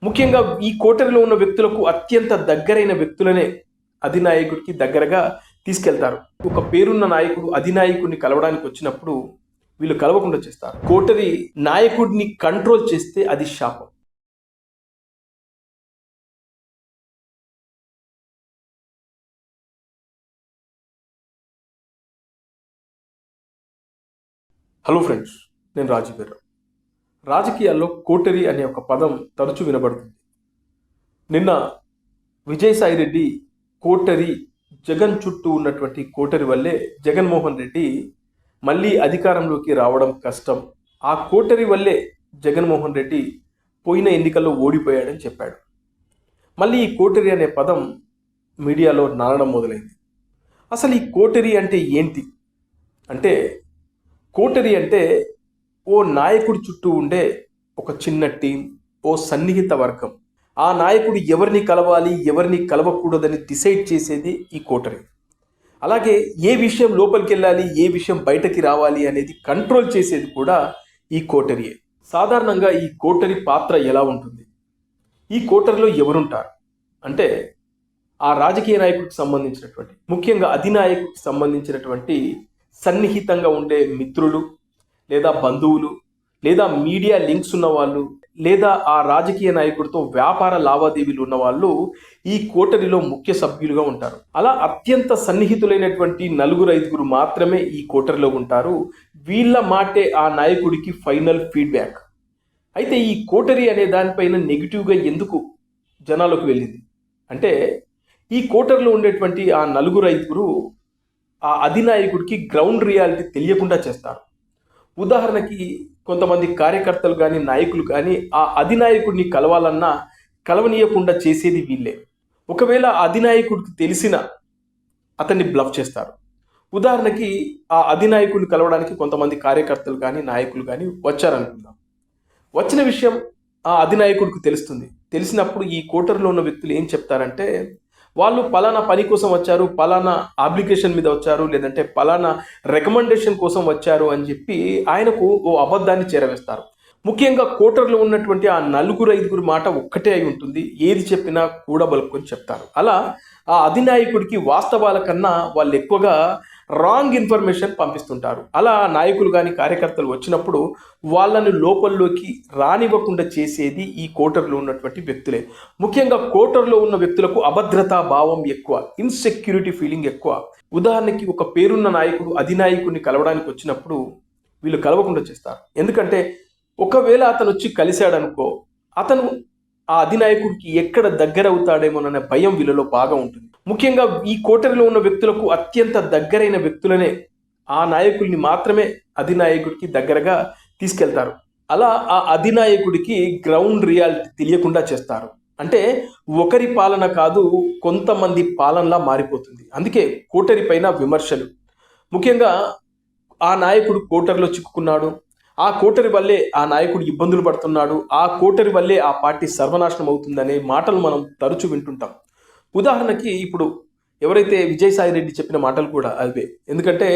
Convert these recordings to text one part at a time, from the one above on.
ముఖ్యంగా ఈ కోటరీలో ఉన్న వ్యక్తులకు అత్యంత దగ్గరైన వ్యక్తులనే అధినాయకుడికి దగ్గరగా తీసుకెళ్తారు. ఒక పేరున్న నాయకుడు అధినాయకుడిని కలవడానికి వచ్చినప్పుడు వీళ్ళు కలవకుండా చేస్తారు. కోటరీ నాయకుడిని కంట్రోల్ చేస్తే అది శాపం. హలో ఫ్రెండ్స్, నేను రాజీవ్ గారు. రాజకీయాల్లో కోటరీ అనే ఒక పదం తరచూ వినబడుతుంది. నిన్న విజయసాయిరెడ్డి కోటరీ, జగన్ చుట్టూ ఉన్నటువంటి కోటరీ వల్లే జగన్మోహన్ రెడ్డి మళ్ళీ అధికారంలోకి రావడం కష్టం, ఆ కోటరీ వల్లే జగన్మోహన్ రెడ్డి పోయిన ఎన్నికల్లో ఓడిపోయాడని చెప్పాడు. మళ్ళీ ఈ కోటరీ అనే పదం మీడియాలో నానడం మొదలైంది. అసలు ఈ కోటరీ అంటే ఏంటి అంటే, కోటరీ అంటే ఓ నాయకుడి చుట్టూ ఉండే ఒక చిన్న టీం, ఓ సన్నిహిత వర్గం. ఆ నాయకుడు ఎవరిని కలవాలి, ఎవరిని కలవకూడదని డిసైడ్ చేసేది ఈ కోటరీ. అలాగే ఏ విషయం లోపలికి వెళ్ళాలి, ఏ విషయం బయటకి రావాలి అనేది కంట్రోల్ చేసేది కూడా ఈ కోటరీయే. సాధారణంగా ఈ కోటరీ పాత్ర ఎలా ఉంటుంది, ఈ కోటరీలో ఎవరుంటారు అంటే, ఆ రాజకీయ నాయకుడికి సంబంధించినటువంటి, ముఖ్యంగా అధినాయకుడికి సంబంధించినటువంటి సన్నిహితంగా ఉండే మిత్రులు లేదా బంధువులు లేదా మీడియా లింక్స్ ఉన్నవాళ్ళు లేదా ఆ రాజకీయ నాయకుడితో వ్యాపార లావాదేవీలు ఉన్న వాళ్ళు ఈ కోటరీలో ముఖ్య సభ్యులుగా ఉంటారు. అలా అత్యంత సన్నిహితులైనటువంటి 4-5 మాత్రమే ఈ కోటరీలో ఉంటారు. వీళ్ళ మాటే ఆ నాయకుడికి ఫైనల్ ఫీడ్బ్యాక్. అయితే ఈ కోటరీ అనే దానిపైన నెగిటివ్గా ఎందుకు జనాలకు వెళ్ళింది అంటే, ఈ కోటరీలో ఉండేటువంటి ఆ 4-5 ఆ అధినాయకుడికి గ్రౌండ్ రియాలిటీ తెలియకుండా చేస్తారు. ఉదాహరణకి కొంతమంది కార్యకర్తలు కానీ నాయకులు కానీ ఆ అధినాయకుడిని కలవాలన్నా కలవనీయకుండా చేసేది వీళ్ళే. ఒకవేళ అధినాయకుడికి తెలిసిన అతన్ని బ్లఫ్ చేస్తారు. ఉదాహరణకి ఆ అధినాయకుడిని కలవడానికి కొంతమంది కార్యకర్తలు కానీ నాయకులు కానీ వచ్చారనుకుందాం. వచ్చిన విషయం ఆ అధినాయకుడికి తెలుస్తుంది. తెలిసినప్పుడు ఈ కోటరీలో ఉన్న వ్యక్తులు ఏం చెప్తారంటే, వాళ్ళు పలానా పని కోసం వచ్చారు, పలానా అప్లికేషన్ మీద వచ్చారు, లేదంటే పలానా రికమెండేషన్ కోసం వచ్చారు అని చెప్పి ఆయనకు ఓ అబద్ధాన్ని చేరవేస్తారు. ముఖ్యంగా కోటరీలో ఉన్నటువంటి ఆ 4-5 మాట ఒక్కటే అయి ఉంటుంది. ఏది చెప్పినా కూడబలుకొని చెప్తారు. అలా ఆ అధినాయకుడికి వాస్తవాల కన్నా వాళ్ళు ఎక్కువగా రాంగ్ ఇన్ఫర్మేషన్ పంపిస్తుంటారు. అలా నాయకులు కానీ కార్యకర్తలు వచ్చినప్పుడు వాళ్ళని లోపల్లోకి రానివ్వకుండా చేసేది ఈ కోటరీలో ఉన్నటువంటి వ్యక్తులే. ముఖ్యంగా కోటరీలో ఉన్న వ్యక్తులకు అభద్రతా భావం ఎక్కువ, ఇన్సెక్యూరిటీ ఫీలింగ్ ఎక్కువ. ఉదాహరణకి ఒక పేరున్న నాయకుడు అధినాయకుడిని కలవడానికి వచ్చినప్పుడు వీళ్ళు కలవకుండా చేస్తారు. ఎందుకంటే ఒకవేళ అతను వచ్చి కలిశాడనుకో, అతను ఆ అధినాయకుడికి ఎక్కడ దగ్గర అవుతాడేమోననే భయం వీళ్ళలో బాగా ఉంటుంది. ముఖ్యంగా ఈ కోటరీలో ఉన్న వ్యక్తులకు అత్యంత దగ్గరైన వ్యక్తులనే ఆ నాయకుల్ని మాత్రమే అధినాయకుడికి దగ్గరగా తీసుకెళ్తారు. అలా ఆ అధినాయకుడికి గ్రౌండ్ రియాలిటీ తెలియకుండా చేస్తారు. అంటే ఒకరి పాలన కాదు, కొంతమంది పాలనలా మారిపోతుంది. అందుకే కోటరీ పైన విమర్శలు. ముఖ్యంగా ఆ నాయకుడు కోటరీలో చిక్కుకున్నాడు, ఆ కోటరీ వల్లే ఆ నాయకుడు ఇబ్బందులు పడుతున్నాడు, ఆ కోటరీ వల్లే ఆ పార్టీ సర్వనాశనం అవుతుందనే మాటలు మనం తరచూ వింటుంటాం. ఉదాహరణకి ఇప్పుడు ఎవరైతే విజయసాయిరెడ్డి చెప్పిన మాటలు కూడా అవే. ఎందుకంటే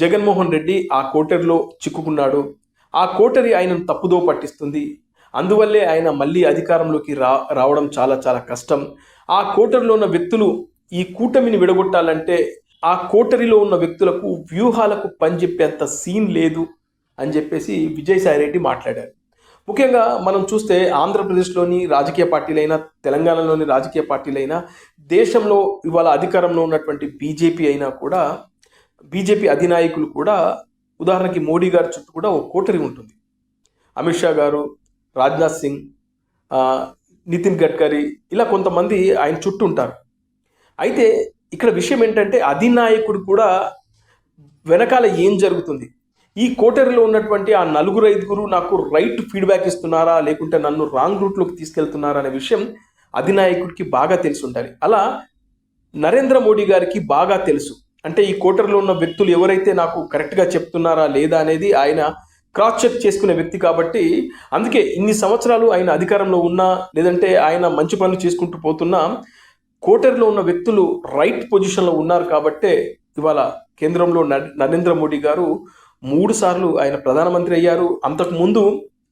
జగన్మోహన్ రెడ్డి ఆ కోటరీలో చిక్కుకున్నాడు, ఆ కోటరీ ఆయనను తప్పుదో పట్టిస్తుంది, అందువల్లే ఆయన మళ్ళీ అధికారంలోకి రావడం చాలా చాలా కష్టం. ఆ కోటరీలో ఉన్న వ్యక్తులు ఈ కూటమిని విడగొట్టాలంటే ఆ కోటరీలో ఉన్న వ్యక్తులకు వ్యూహాలకు పనిచెప్పేంత సీన్ లేదు అని చెప్పేసి విజయసాయిరెడ్డి మాట్లాడారు. ముఖ్యంగా మనం చూస్తే ఆంధ్రప్రదేశ్లోని రాజకీయ పార్టీలైనా, తెలంగాణలోని రాజకీయ పార్టీలైనా, దేశంలో ఇవాళ అధికారంలో ఉన్నటువంటి బీజేపీ అయినా కూడా, బీజేపీ అధినాయకులు కూడా, ఉదాహరణకి మోడీ గారి చుట్టూ కూడా ఒక కోటరీ ఉంటుంది. అమిత్ షా గారు, రాజ్నాథ్ సింగ్, నితిన్ గడ్కరీ, ఇలా కొంతమంది ఆయన చుట్టూ ఉంటారు. అయితే ఇక్కడ విషయం ఏంటంటే, అధినాయకుడు కూడా వెనకాల ఏం జరుగుతుంది, ఈ కోటరీలో ఉన్నటువంటి ఆ 4-5 నాకు రైట్ ఫీడ్బ్యాక్ ఇస్తున్నారా, లేకుంటే నన్ను రాంగ్ రూట్లోకి తీసుకెళ్తున్నారా అనే విషయం అధినాయకుడికి బాగా తెలిసి ఉండాలి. అలా నరేంద్ర మోడీ గారికి బాగా తెలుసు. అంటే ఈ కోటరీలో ఉన్న వ్యక్తులు ఎవరైతే నాకు కరెక్ట్గా చెప్తున్నారా లేదా అనేది ఆయన క్రాస్ చెక్ చేసుకునే వ్యక్తి కాబట్టి, అందుకే ఇన్ని సంవత్సరాలు ఆయన అధికారంలో ఉన్నా, లేదంటే ఆయన మంచి పనులు చేసుకుంటూ పోతున్నా, కోటరీలో ఉన్న వ్యక్తులు రైట్ పొజిషన్లో ఉన్నారు కాబట్టే ఇవాళ కేంద్రంలో నరేంద్ర మోడీ గారు 3 సార్లు ఆయన ప్రధానమంత్రి అయ్యారు. అంతకుముందు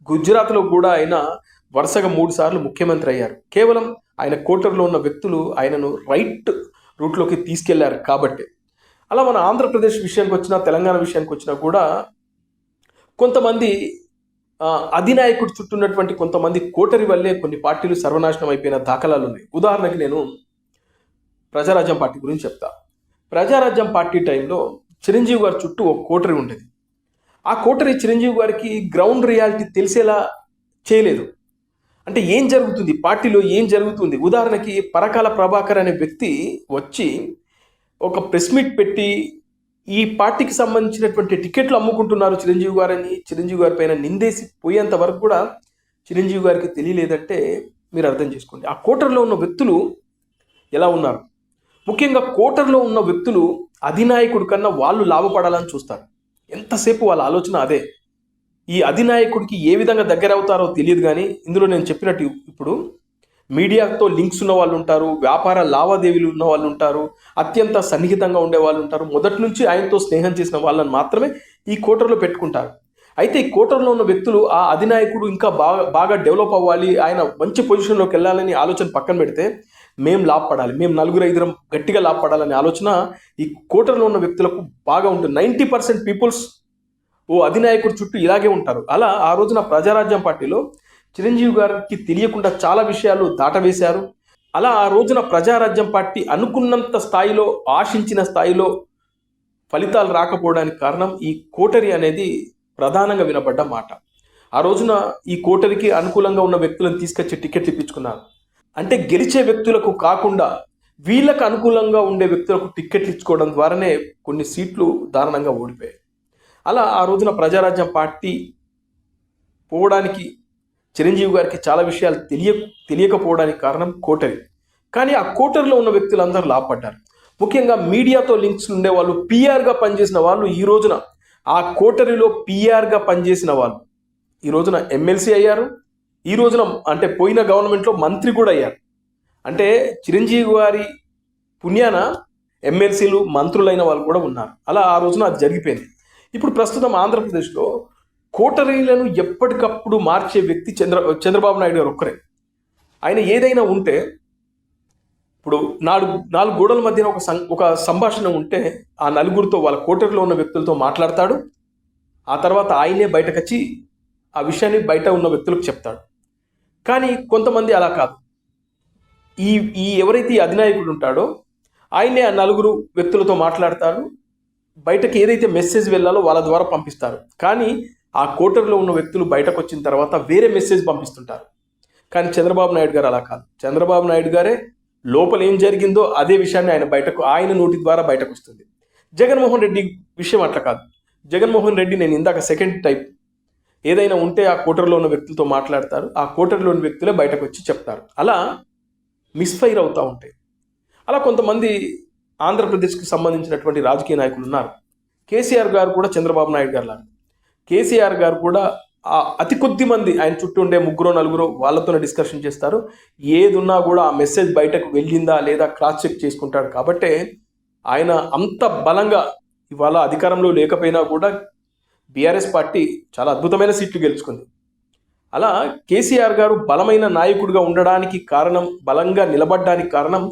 గుజరాత్లో కూడా ఆయన వరుసగా 3 సార్లు ముఖ్యమంత్రి అయ్యారు. కేవలం ఆయన కోటర్లో ఉన్న వ్యక్తులు ఆయనను రైట్ రూట్లోకి తీసుకెళ్లారు కాబట్టి. అలా మన ఆంధ్రప్రదేశ్ విషయానికి వచ్చినా, తెలంగాణ విషయానికి వచ్చినా కూడా కొంతమంది అధినాయకుడు చుట్టూ ఉన్నటువంటి కొంతమంది కోటరి వల్లే కొన్ని పార్టీలు సర్వనాశనం అయిపోయిన దాఖలాలు ఉన్నాయి. ఉదాహరణకి నేను ప్రజారాజ్యం పార్టీ గురించి చెప్తా. ప్రజారాజ్యం పార్టీ టైంలో చిరంజీవి గారి చుట్టూ ఒక కోటరి ఉండేది. ఆ కోటరి చిరంజీవి గారికి గ్రౌండ్ రియాలిటీ తెలిసేలా చేయలేదు. అంటే ఏం జరుగుతుంది పార్టీలో, ఏం జరుగుతుంది. ఉదాహరణకి పరకాల ప్రభాకర్ అనే వ్యక్తి వచ్చి ఒక ప్రెస్ మీట్ పెట్టి ఈ పార్టీకి సంబంధించినటువంటి టికెట్లు అమ్ముకుంటున్నారు చిరంజీవి గారని చిరంజీవి గారి పైన నిందేసి పోయేంత వరకు కూడా చిరంజీవి గారికి తెలియలేదంటే మీరు అర్థం చేసుకోండి ఆ కోటర్లో ఉన్న వ్యక్తులు ఎలా ఉన్నారు. ముఖ్యంగా కోటర్లో ఉన్న వ్యక్తులు అధినాయకుడి కన్నా వాళ్ళు లాభపడాలని చూస్తారు. ఎంతసేపు వాళ్ళ ఆలోచన అదే. ఈ అధినాయకుడికి ఏ విధంగా దగ్గర అవుతారో తెలియదు. కానీ ఇందులో నేను చెప్పినట్టు ఇప్పుడు మీడియాతో లింక్స్ ఉన్న వాళ్ళు ఉంటారు, వ్యాపార లావాదేవీలు ఉన్న వాళ్ళు ఉంటారు, అత్యంత సన్నిహితంగా ఉండే వాళ్ళు ఉంటారు. మొదటి నుంచి ఆయనతో స్నేహం చేసిన వాళ్ళని మాత్రమే ఈ కోటర్లో పెట్టుకుంటారు. అయితే ఈ కోటర్లో ఉన్న వ్యక్తులు ఆ అధినాయకుడు ఇంకా బాగా డెవలప్ అవ్వాలి, ఆయన మంచి పొజిషన్లోకి వెళ్ళాలని ఆలోచన పక్కన పెడితే మేము లాభపడాలి, మేము 4-5 గట్టిగా లాభపడాలనే ఆలోచన ఈ కోటర్లో ఉన్న వ్యక్తులకు బాగా ఉంటుంది. 90% పీపుల్స్ ఓ అధినాయకుడు చుట్టూ ఇలాగే ఉంటారు. అలా ఆ రోజున ప్రజారాజ్యం పార్టీలో చిరంజీవి గారికి తెలియకుండా చాలా విషయాలు దాటవేశారు. అలా ఆ రోజున ప్రజారాజ్యం పార్టీ అనుకున్నంత స్థాయిలో, ఆశించిన స్థాయిలో ఫలితాలు రాకపోవడానికి కారణం ఈ కోటరి అనేది ప్రధానంగా వినబడ్డ మాట. ఆ రోజున ఈ కోటరికి అనుకూలంగా ఉన్న వ్యక్తులను తీసుకొచ్చి టికెట్లు ఇప్పించుకున్నారు. అంటే గెలిచే వ్యక్తులకు కాకుండా వీళ్ళకు అనుకూలంగా ఉండే వ్యక్తులకు టిక్కెట్లు ఇచ్చుకోవడం ద్వారానే కొన్ని సీట్లు దారుణంగా ఓడిపోయాయి. అలా ఆ రోజున ప్రజారాజ్యం పార్టీ పోవడానికి చిరంజీవి గారికి చాలా విషయాలు తెలియకపోవడానికి కారణం కోటరి. కానీ ఆ కోటరిలో ఉన్న వ్యక్తులందరూ లాభపడ్డారు. ముఖ్యంగా మీడియాతో లింక్స్ ఉండేవాళ్ళు, పిఆర్గా పనిచేసిన వాళ్ళు ఈ రోజున ఆ కోటరిలో పిఆర్గా పనిచేసిన వాళ్ళు ఈ రోజున ఎమ్మెల్సీ అయ్యారు. ఈ రోజున అంటే పోయిన గవర్నమెంట్లో మంత్రి కూడా అయ్యారు. అంటే చిరంజీవి గారి పుణ్యాన ఎమ్మెల్సీలు, మంత్రులైన వాళ్ళు కూడా ఉన్నారు. అలా ఆ రోజున అది జరిగిపోయింది. ఇప్పుడు ప్రస్తుతం ఆంధ్రప్రదేశ్లో కోటరీలను ఎప్పటికప్పుడు మార్చే వ్యక్తి చంద్రబాబు నాయుడు గారు ఒక్కరే. ఆయన ఏదైనా ఉంటే ఇప్పుడు నాలుగు గోడల మధ్యన ఒక సంభాషణ ఉంటే ఆ నలుగురితో, వాళ్ళ కోటరీలో ఉన్న వ్యక్తులతో మాట్లాడతాడు. ఆ తర్వాత ఆయనే బయటకు వచ్చి ఆ విషయాన్ని బయట ఉన్న వ్యక్తులకు చెప్తాడు. కానీ కొంతమంది అలా కాదు. ఈ ఎవరైతే ఈ అధినాయకుడు ఉంటాడో ఆయనే ఆ నలుగురు వ్యక్తులతో మాట్లాడతాడు. బయటకు ఏదైతే మెసేజ్ వెళ్ళాలో వాళ్ళ ద్వారా పంపిస్తారు. కానీ ఆ కోటర్లో ఉన్న వ్యక్తులు బయటకు వచ్చిన తర్వాత వేరే మెసేజ్ పంపిస్తుంటారు. కానీ చంద్రబాబు నాయుడు గారు అలా కాదు. చంద్రబాబు నాయుడు గారే లోపల ఏం జరిగిందో అదే విషయాన్ని ఆయన నోటి ద్వారా బయటకు వస్తుంది. జగన్మోహన్ రెడ్డి విషయం అట్లా కాదు. జగన్మోహన్ రెడ్డి నేను ఇందాక సెకండ్ టైప్, ఏదైనా ఉంటే ఆ కోటర్లో ఉన్న వ్యక్తులతో మాట్లాడతారు. ఆ కోటర్లోని వ్యక్తులే బయటకు వచ్చి చెప్తారు. అలా మిస్ఫైర్ అవుతూ ఉంటాయి. అలా కొంతమంది ఆంధ్రప్రదేశ్కి సంబంధించినటువంటి రాజకీయ నాయకులు ఉన్నారు. కేసీఆర్ గారు కూడా చంద్రబాబు నాయుడు గారు లాగా. కేసీఆర్ గారు కూడా అతి కొద్ది మంది ఆయన చుట్టూ ఉండే 3-4 వాళ్ళతోనే డిస్కషన్ చేస్తారు. ఏది ఉన్నా కూడా ఆ మెసేజ్ బయటకు వెళ్ళిందా లేదా క్రాస్ చెక్ చేసుకుంటాడు. కాబట్టే ఆయన అంత బలంగా ఇవాళ అధికారంలో లేకపోయినా కూడా బీఆర్ఎస్ పార్టీ చాలా అద్భుతమైన సీట్లు గెలుచుకుంది. అలా కేసీఆర్ గారు బలమైన నాయకుడిగా ఉండడానికి కారణం, బలంగా నిలబడడానికి కారణం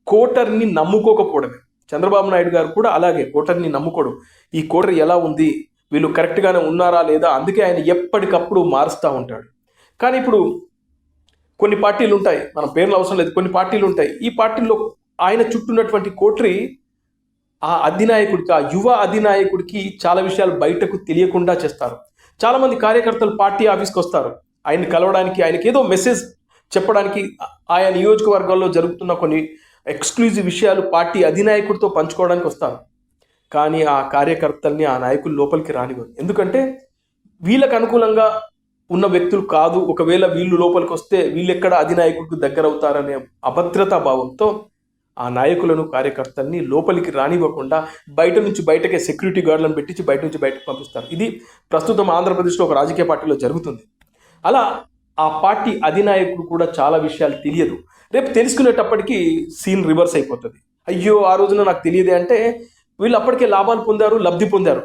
కోటర్ని నమ్ముకోకపోవడమే. చంద్రబాబు నాయుడు గారు కూడా అలాగే కోటర్ని నమ్ముకోడు. ఈ కోటర్ ఎలా ఉంది, వీళ్ళు కరెక్ట్గానే ఉన్నారా లేదా, అందుకే ఆయన ఎప్పటికప్పుడు మారుస్తూ ఉంటాడు. కానీ ఇప్పుడు కొన్ని పార్టీలు ఉంటాయి, మన పేర్లు అవసరం లేదు, కొన్ని పార్టీలు ఉంటాయి. ఈ పార్టీల్లో ఆయన చుట్టూన్నటువంటి కోటరి ఆ అధినాయకుడికి, ఆ యువ అధినాయకుడికి చాలా విషయాలు బయటకు తెలియకుండా చేస్తారు. చాలామంది కార్యకర్తలు పార్టీ ఆఫీస్కి వస్తారు ఆయన్ని కలవడానికి, ఆయనకి ఏదో మెసేజ్ చెప్పడానికి. ఆయా నియోజకవర్గాల్లో జరుగుతున్న కొన్ని ఎక్స్క్లూజివ్ విషయాలు పార్టీ అధినాయకుడితో పంచుకోవడానికి వస్తారు. కానీ ఆ కార్యకర్తల్ని, ఆ నాయకులు లోపలికి రానివ్వరు. ఎందుకంటే వీళ్ళకు అనుకూలంగా ఉన్న వ్యక్తులు కాదు. ఒకవేళ వీళ్ళు లోపలికి వస్తే వీళ్ళెక్కడ అధినాయకుడికి దగ్గర అవుతారనే అభద్రతా భావంతో ఆ నాయకులను, కార్యకర్తల్ని లోపలికి రానివ్వకుండా బయట నుంచి బయటకే సెక్యూరిటీ గార్డులను పెట్టించి బయట నుంచి బయటకు పంపిస్తారు. ఇది ప్రస్తుతం ఆంధ్రప్రదేశ్లో ఒక రాజకీయ పార్టీలో జరుగుతుంది. అలా ఆ పార్టీ అధినాయకుడు కూడా చాలా విషయాలు తెలియదు. రేపు తెలుసుకునేటప్పటికీ సీన్ రివర్స్ అయిపోతుంది. అయ్యో ఆ రోజున నాకు తెలియదే అంటే వీళ్ళు అప్పటికే లాభాలు పొందారు, లబ్ధి పొందారు.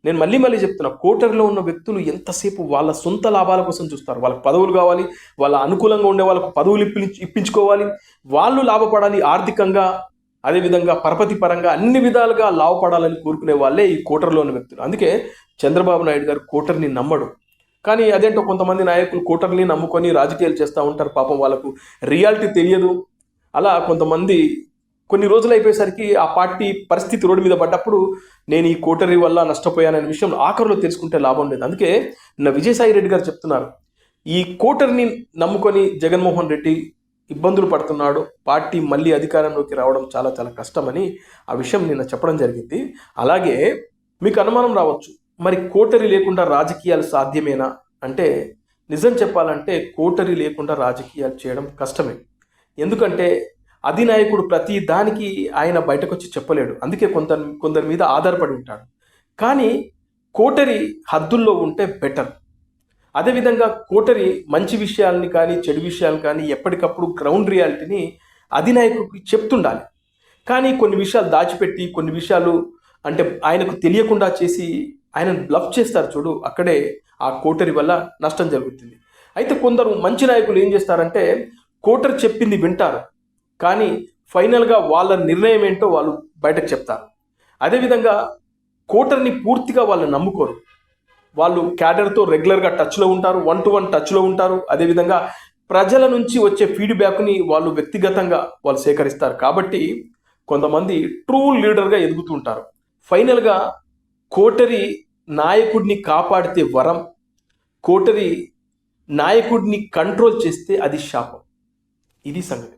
నేను మళ్ళీ మళ్ళీ చెప్తున్నా, కోటరీలో ఉన్న వ్యక్తులు ఎంతసేపు వాళ్ళ సొంత లాభాల కోసం చూస్తారు. వాళ్ళకి పదవులు కావాలి, వాళ్ళ అనుకూలంగా ఉండే వాళ్ళకు పదవులు ఇప్పించుకోవాలి, వాళ్ళు లాభపడాలి ఆర్థికంగా, అదేవిధంగా పరపతి పరంగా అన్ని విధాలుగా లాభపడాలని కోరుకునే వాళ్ళే ఈ కోటరీలో ఉన్న వ్యక్తులు. అందుకే చంద్రబాబు నాయుడు గారు కోటరీని నమ్మడు. కానీ అదేంటో కొంతమంది నాయకులు కోటరీని నమ్ముకొని రాజకీయాలు చేస్తూ ఉంటారు. పాపం వాళ్ళకు రియాలిటీ తెలియదు. అలా కొంతమంది కొన్ని రోజులు అయిపోయేసరికి ఆ పార్టీ పరిస్థితి రోడ్డు మీద పడ్డప్పుడు నేను ఈ కోటరీ వల్ల నష్టపోయాననే విషయం ఆఖరిలో తెలుసుకుంటే లాభం లేదు. అందుకే నిన్న విజయసాయి రెడ్డి గారు చెప్తున్నారు, ఈ కోటరీని నమ్ముకొని జగన్మోహన్ రెడ్డి ఇబ్బందులు పడుతున్నాడు, పార్టీ మళ్ళీ అధికారంలోకి రావడం చాలా చాలా కష్టమని ఆ విషయం నిన్న చెప్పడం జరిగింది. అలాగే మీకు అనుమానం రావచ్చు, మరి కోటరీ లేకుండా రాజకీయాలు సాధ్యమేనా అంటే, నిజం చెప్పాలంటే కోటరీ లేకుండా రాజకీయాలు చేయడం కష్టమే. ఎందుకంటే అధినాయకుడు ప్రతి దానికి ఆయన బయటకు వచ్చి చెప్పలేడు. అందుకే కొందరి మీద ఆధారపడి ఉంటాడు. కానీ కోటరీ హద్దుల్లో ఉంటే బెటర్. అదేవిధంగా కోటరీ మంచి విషయాలని కానీ చెడు విషయాలు కానీ ఎప్పటికప్పుడు గ్రౌండ్ రియాలిటీని అధినాయకుడికి చెప్తుండాలి. కానీ కొన్ని విషయాలు దాచిపెట్టి, కొన్ని విషయాలు అంటే ఆయనకు తెలియకుండా చేసి ఆయనను బ్లఫ్ చేస్తారు చూడు, అక్కడే ఆ కోటరీ వల్ల నష్టం జరుగుతుంది. అయితే కొందరు మంచి నాయకులు ఏం చేస్తారంటే కోటరీ చెప్పింది వింటారు, కానీ ఫైనల్గా వాళ్ళ నిర్ణయం ఏంటో వాళ్ళు బయటకు చెప్తారు. అదేవిధంగా కోటరీని పూర్తిగా వాళ్ళు నమ్ముకోరు. వాళ్ళు క్యాడర్తో రెగ్యులర్గా టచ్లో ఉంటారు, 1-to-1 టచ్లో ఉంటారు. అదేవిధంగా ప్రజల నుంచి వచ్చే ఫీడ్బ్యాక్ని వాళ్ళు వ్యక్తిగతంగా వాళ్ళు సేకరిస్తారు. కాబట్టి కొంతమంది ట్రూ లీడర్గా ఎదుగుతూ ఉంటారు. ఫైనల్గా కోటరీ నాయకుడిని కాపాడితే వరం, కోటరీ నాయకుడిని కంట్రోల్ చేస్తే అది శాపం. ఇది సంగతి.